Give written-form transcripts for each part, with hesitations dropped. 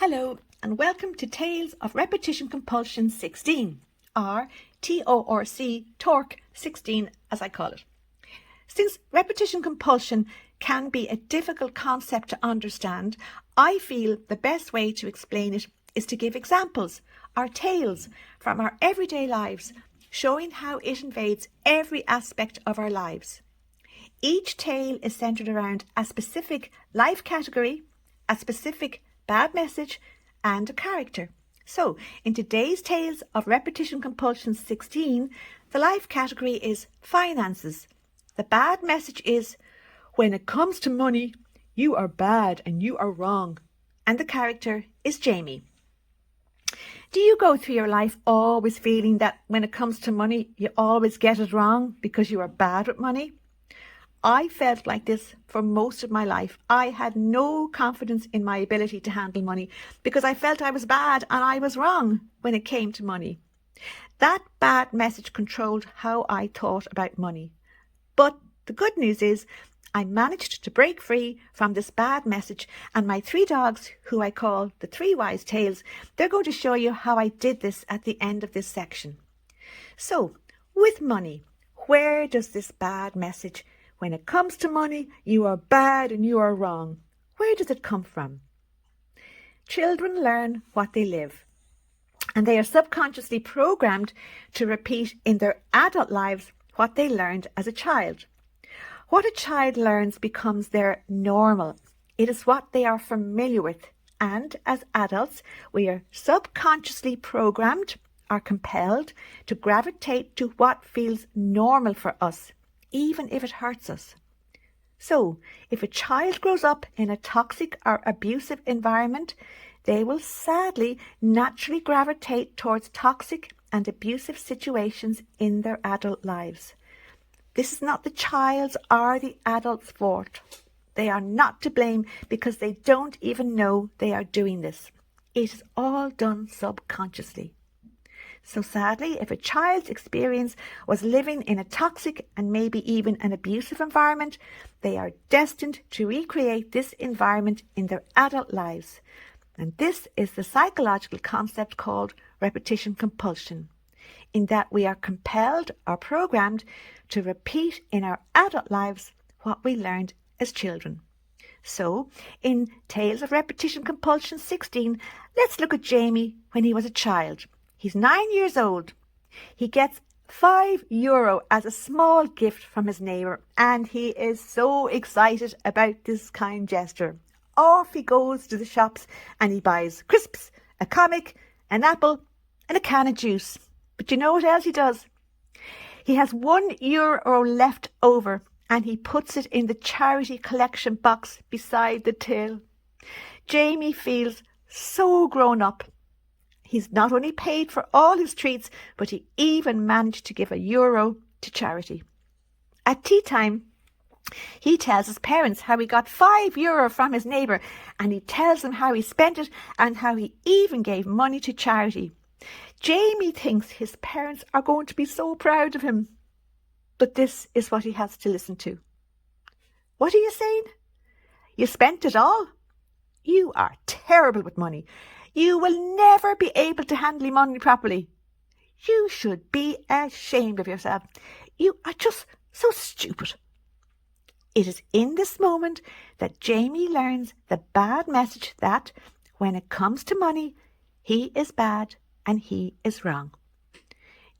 Hello and welcome to Tales of Repetition Compulsion 16, or TORC 16 as I call it. Since repetition compulsion can be a difficult concept to understand, I feel the best way to explain it is to give examples or tales from our everyday lives, showing how it invades every aspect of our lives. Each tale is centered around a specific life category, a specific bad message, and a character. So, in today's Tales of Repetition Compulsion 16, the life category is finances. The bad message is, when it comes to money, you are bad and you are wrong. And the character is Jamie. Do you go through your life always feeling that when it comes to money, you always get it wrong because you are bad with money? I felt like this for most of my life. I had no confidence in my ability to handle money because I felt I was bad and I was wrong when it came to money. That bad message controlled how I thought about money. But the good news is I managed to break free from this bad message, and my three dogs, who I call the three wise tales, they're going to show you how I did this at the end of this section. So, with money, where does this bad message, when it comes to money, you are bad and you are wrong, where does it come from? Children learn what they live, and they are subconsciously programmed to repeat in their adult lives what they learned as a child. What a child learns becomes their normal. It is what they are familiar with, and as adults, we are subconsciously programmed or compelled to gravitate to what feels normal for us, even if it hurts us. So, if a child grows up in a toxic or abusive environment, they will sadly naturally gravitate towards toxic and abusive situations in their adult lives. This is not the child's or the adult's fault. They are not to blame because they don't even know they are doing this. It is all done subconsciously. So sadly, if a child's experience was living in a toxic and maybe even an abusive environment, they are destined to recreate this environment in their adult lives. And this is the psychological concept called repetition compulsion, in that we are compelled or programmed to repeat in our adult lives what we learned as children. So, in Tales of Repetition Compulsion 16, let's look at Jamie when he was a child. He's 9 years old. He gets €5 as a small gift from his neighbour, and he is so excited about this kind gesture. Off he goes to the shops and he buys crisps, a comic, an apple, and a can of juice. But you know what else he does? He has €1 left over, and he puts it in the charity collection box beside the till. Jamie feels so grown up. He's not only paid for all his treats, but he even managed to give €1 to charity. At tea time, he tells his parents how he got €5 from his neighbour, and he tells them how he spent it and how he even gave money to charity. Jamie thinks his parents are going to be so proud of him. But this is what he has to listen to. What are you saying? You spent it all? You are terrible with money. You will never be able to handle money properly. You should be ashamed of yourself. You are just so stupid. It is in this moment that Jamie learns the bad message that, when it comes to money, he is bad and he is wrong.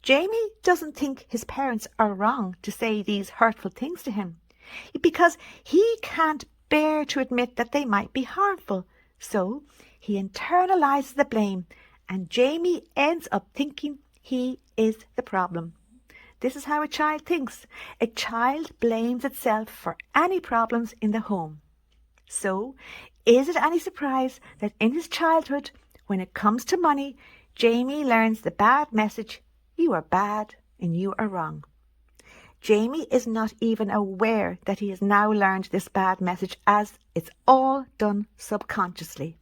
Jamie doesn't think his parents are wrong to say these hurtful things to him, because he can't bear to admit that they might be harmful. So he internalizes the blame, and Jamie ends up thinking he is the problem. This is how a child thinks. A child blames itself for any problems in the home. So, is it any surprise that in his childhood, when it comes to money, Jamie learns the bad message, you are bad and you are wrong. Jamie is not even aware that he has now learned this bad message, as it's all done subconsciously.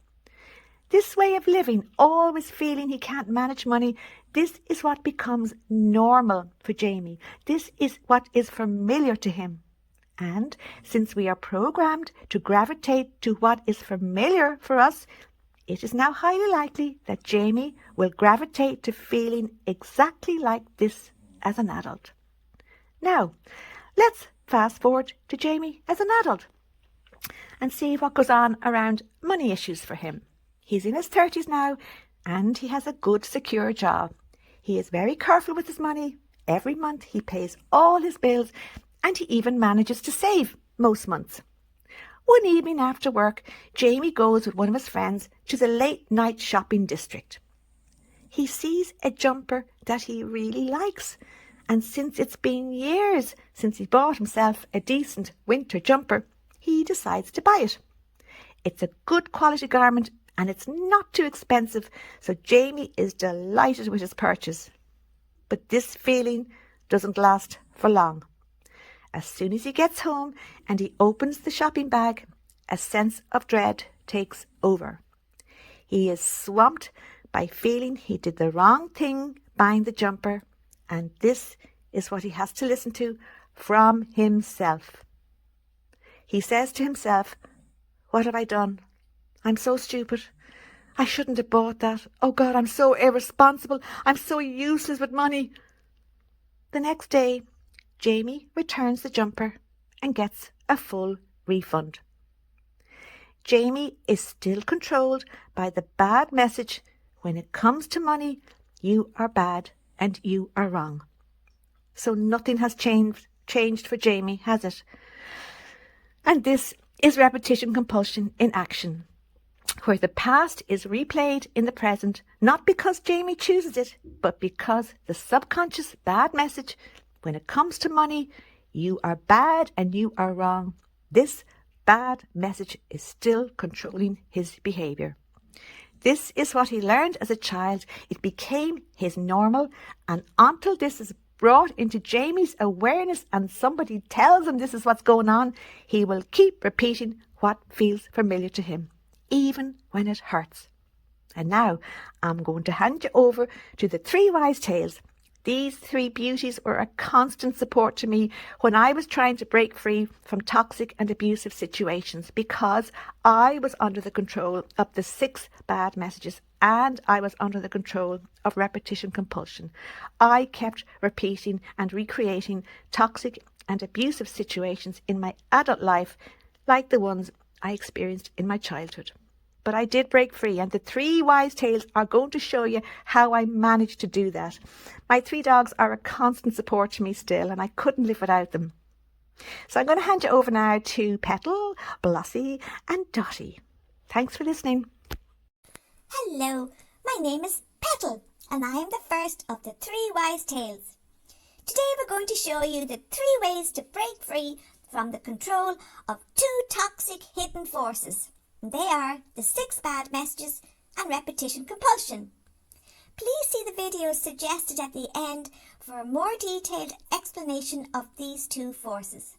This way of living, always feeling he can't manage money, this is what becomes normal for Jamie. This is what is familiar to him. And since we are programmed to gravitate to what is familiar for us, It is now highly likely that Jamie will gravitate to feeling exactly like this as an adult. Now, let's fast forward to Jamie as an adult and see what goes on around money issues for him. He's in his 30s now and he has a good, secure job. He is very careful with his money. Every month he pays all his bills and he even manages to save most months. One evening after work, Jamie goes with one of his friends to the late-night shopping district. He sees a jumper that he really likes, and since it's been years since he bought himself a decent winter jumper, he decides to buy it. It's a good quality garment and it's not too expensive, so Jamie is delighted with his purchase. But this feeling doesn't last for long. As soon as he gets home and he opens the shopping bag, a sense of dread takes over. He is swamped by feeling he did the wrong thing buying the jumper, and this is what he has to listen to from himself. He says to himself, "What have I done? I'm so stupid. I shouldn't have bought that. Oh God, I'm so irresponsible. I'm so useless with money." The next day, Jamie returns the jumper and gets a full refund. Jamie is still controlled by the bad message: when it comes to money, you are bad and you are wrong. So nothing has changed for Jamie, has it? And this is repetition compulsion in action, where the past is replayed in the present, not because Jamie chooses it, but because the subconscious bad message: when it comes to money, you are bad and you are wrong. This bad message is still controlling his behaviour. This is what he learned as a child. It became his normal, and until this is brought into Jamie's awareness and somebody tells him this is what's going on, he will keep repeating what feels familiar to him, even when it hurts. And now I'm going to hand you over to the three wise tales. These three beauties were a constant support to me when I was trying to break free from toxic and abusive situations, because I was under the control of the 6 bad messages and I was under the control of repetition compulsion. I kept repeating and recreating toxic and abusive situations in my adult life, like the ones I experienced in my childhood. But I did break free, and the 3 wise tales are going to show you how I managed to do that. My 3 dogs are a constant support to me still, and I couldn't live without them. So I'm going to hand you over now to Petal, Blossie and Dotty. Thanks for listening. Hello, my name is Petal, and I am the first of the 3 wise tales. Today we're going to show you the 3 ways to break free from the control of 2 toxic hidden forces. They are the 6 bad messages and repetition compulsion. Please see the videos suggested at the end for a more detailed explanation of these 2 forces.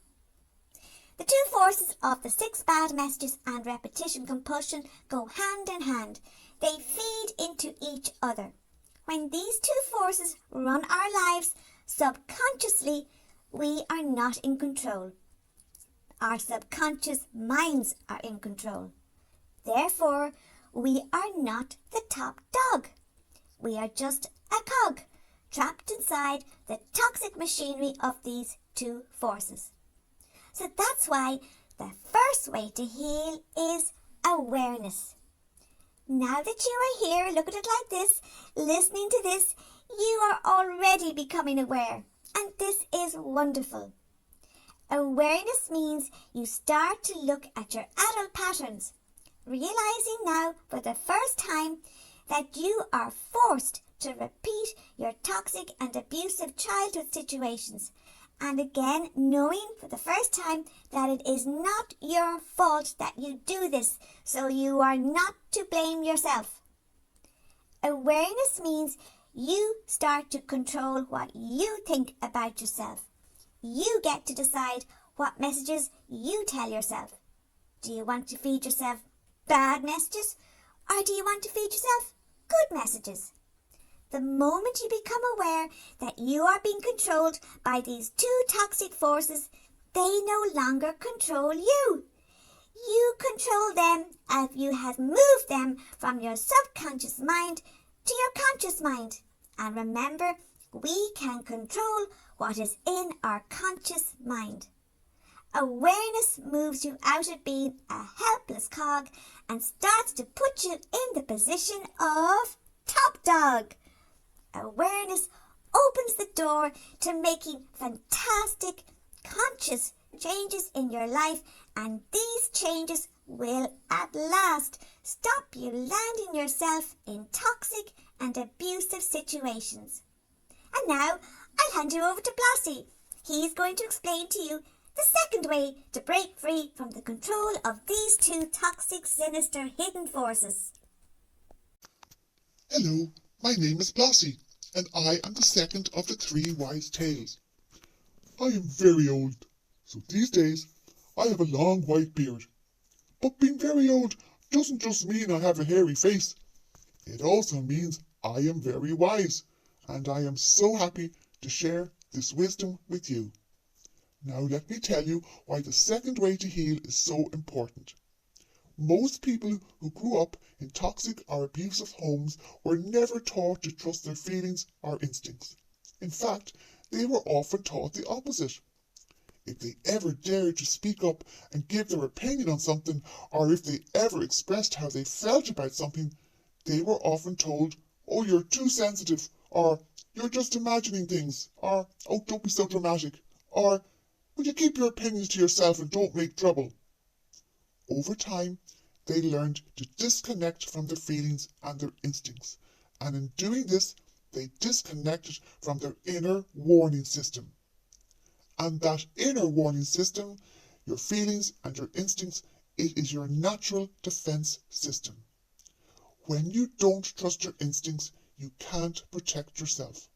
The 2 forces of the 6 bad messages and repetition compulsion go hand in hand. They feed into each other. When these 2 forces run our lives subconsciously, we are not in control. Our subconscious minds are in control. Therefore, we are not the top dog. We are just a cog, trapped inside the toxic machinery of these 2 forces. So that's why the first way to heal is awareness. Now that you are here, look at it like this, listening to this, you are already becoming aware, and this is wonderful. Awareness means you start to look at your adult patterns, realizing now for the first time that you are forced to repeat your toxic and abusive childhood situations, and again knowing for the first time that it is not your fault that you do this, so you are not to blame yourself. Awareness means you start to control what you think about yourself. You get to decide what messages you tell yourself. Do you want to feed yourself bad messages, or do you want to feed yourself good messages? The moment you become aware that you are being controlled by these 2 toxic forces, they no longer control you. You control them as you have moved them from your subconscious mind to your conscious mind. And remember, we can control what is in our conscious mind. Awareness moves you out of being a helpless cog and starts to put you in the position of top dog. Awareness opens the door to making fantastic, conscious changes in your life, and these changes will at last stop you landing yourself in toxic and abusive situations. And now I'll hand you over to Blossie. He's going to explain to you the second way to break free from the control of these two toxic, sinister, hidden forces. Hello, my name is Blossie, and I am the second of the three wise tales. I am very old, so these days I have a long white beard. But being very old doesn't just mean I have a hairy face. It also means I am very wise, and I am so happy to share this wisdom with you. Now let me tell you why the second way to heal is so important. Most people who grew up in toxic or abusive homes were never taught to trust their feelings or instincts. In fact, they were often taught the opposite. If they ever dared to speak up and give their opinion on something, or if they ever expressed how they felt about something, they were often told, "Oh, you're too sensitive," or "You're just imagining things," or "Oh, don't be so dramatic," or "Will you keep your opinions to yourself and don't make trouble?" Over time, they learned to disconnect from their feelings and their instincts, and in doing this, they disconnected from their inner warning system. And that inner warning system, your feelings and your instincts, it is your natural defense system. When you don't trust your instincts, you can't protect yourself.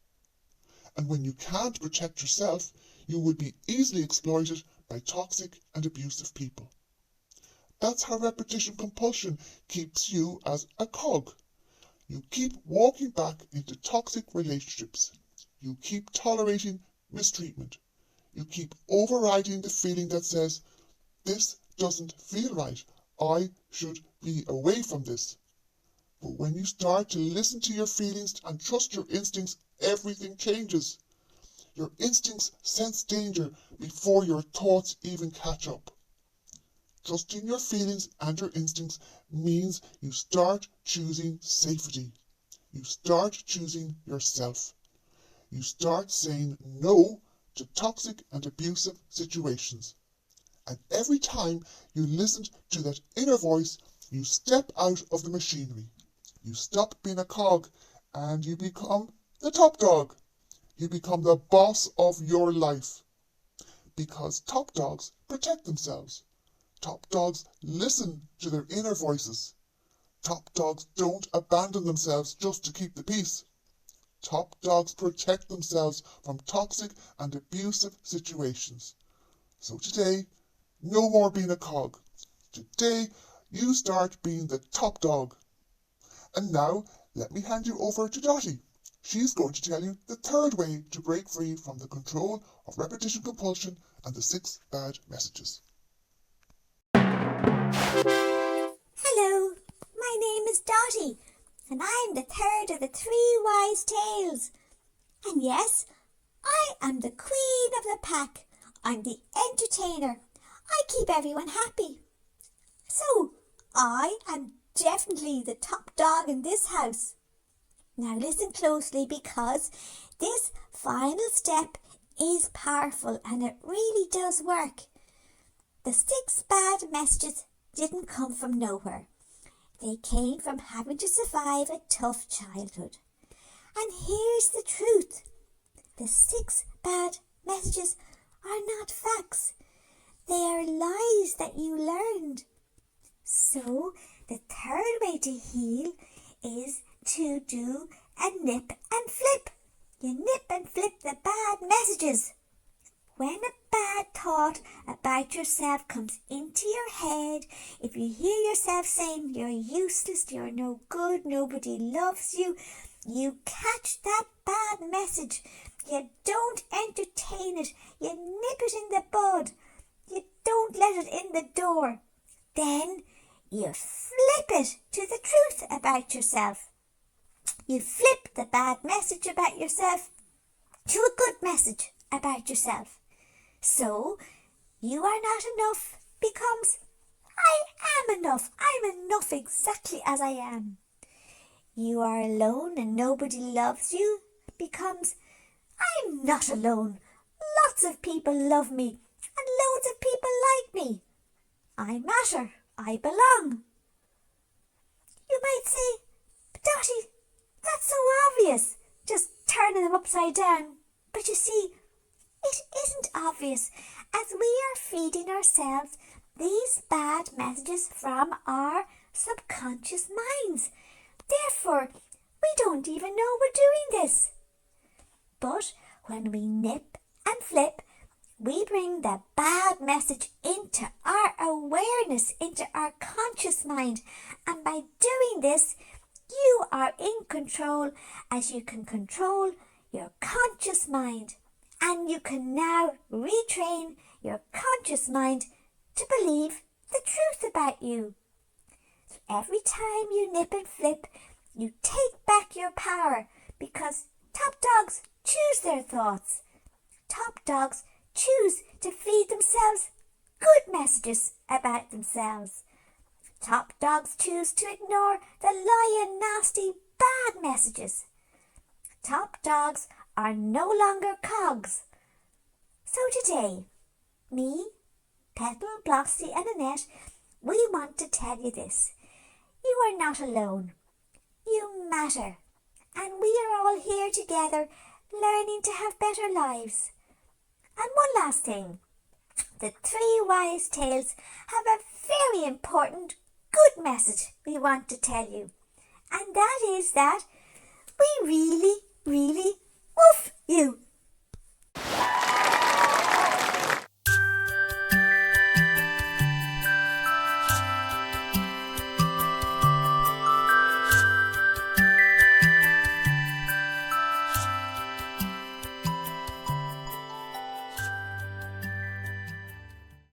And when you can't protect yourself, you would be easily exploited by toxic and abusive people. That's how repetition compulsion keeps you as a cog. You keep walking back into toxic relationships. You keep tolerating mistreatment. You keep overriding the feeling that says, "This doesn't feel right. I should be away from this." But when you start to listen to your feelings and trust your instincts, everything changes. Your instincts sense danger before your thoughts even catch up. Trusting your feelings and your instincts means you start choosing safety. You start choosing yourself. You start saying no to toxic and abusive situations. And every time you listen to that inner voice, you step out of the machinery. You stop being a cog and you become the top dog. You become the boss of your life. Because top dogs protect themselves. Top dogs listen to their inner voices. Top dogs don't abandon themselves just to keep the peace. Top dogs protect themselves from toxic and abusive situations. So today, no more being a cog. Today, you start being the top dog. And now, let me hand you over to Dotty. She's going to tell you the third way to break free from the control of repetition compulsion and the 6 bad messages. Hello, my name is Dotty, and I'm the third of the 3 wise tales. And yes, I am the queen of the pack. I'm the entertainer. I keep everyone happy. So, I am definitely the top dog in this house. Now listen closely, because this final step is powerful and it really does work. The 6 bad messages didn't come from nowhere. They came from having to survive a tough childhood. And here's the truth. The 6 bad messages are not facts. They are lies that you learned. So the third way to heal is to do a nip and flip. You nip and flip the bad messages. When a bad thought about yourself comes into your head, if you hear yourself saying you're useless, you're no good, nobody loves you, you catch that bad message. You don't entertain it. You nip it in the bud. You don't let it in the door. Then you flip it to the truth about yourself. You flip the bad message about yourself to a good message about yourself. So, you are not enough becomes I am enough. I'm enough exactly as I am. You are alone and nobody loves you becomes I'm not alone. Lots of people love me and loads of people like me. I matter. I belong. You might say, Dotty, that's so obvious, just turning them upside down. But you see, it isn't obvious, as we are feeding ourselves these bad messages from our subconscious minds. Therefore, we don't even know we're doing this. But when we nip and flip, we bring the bad message into our awareness, into our conscious mind. And by doing this, you are in control, as you can control your conscious mind. And you can now retrain your conscious mind to believe the truth about you. So every time you nip and flip, you take back your power, because top dogs choose their thoughts. Top dogs choose to feed themselves good messages about themselves. Top dogs choose to ignore the lying, nasty, bad messages. Top dogs are no longer cogs. So today, me, Petal, Blossie and Annette, we want to tell you this. You are not alone. You matter. And we are all here together, learning to have better lives. And one last thing. The three wise tales have a very important, good message we want to tell you. And that is that we really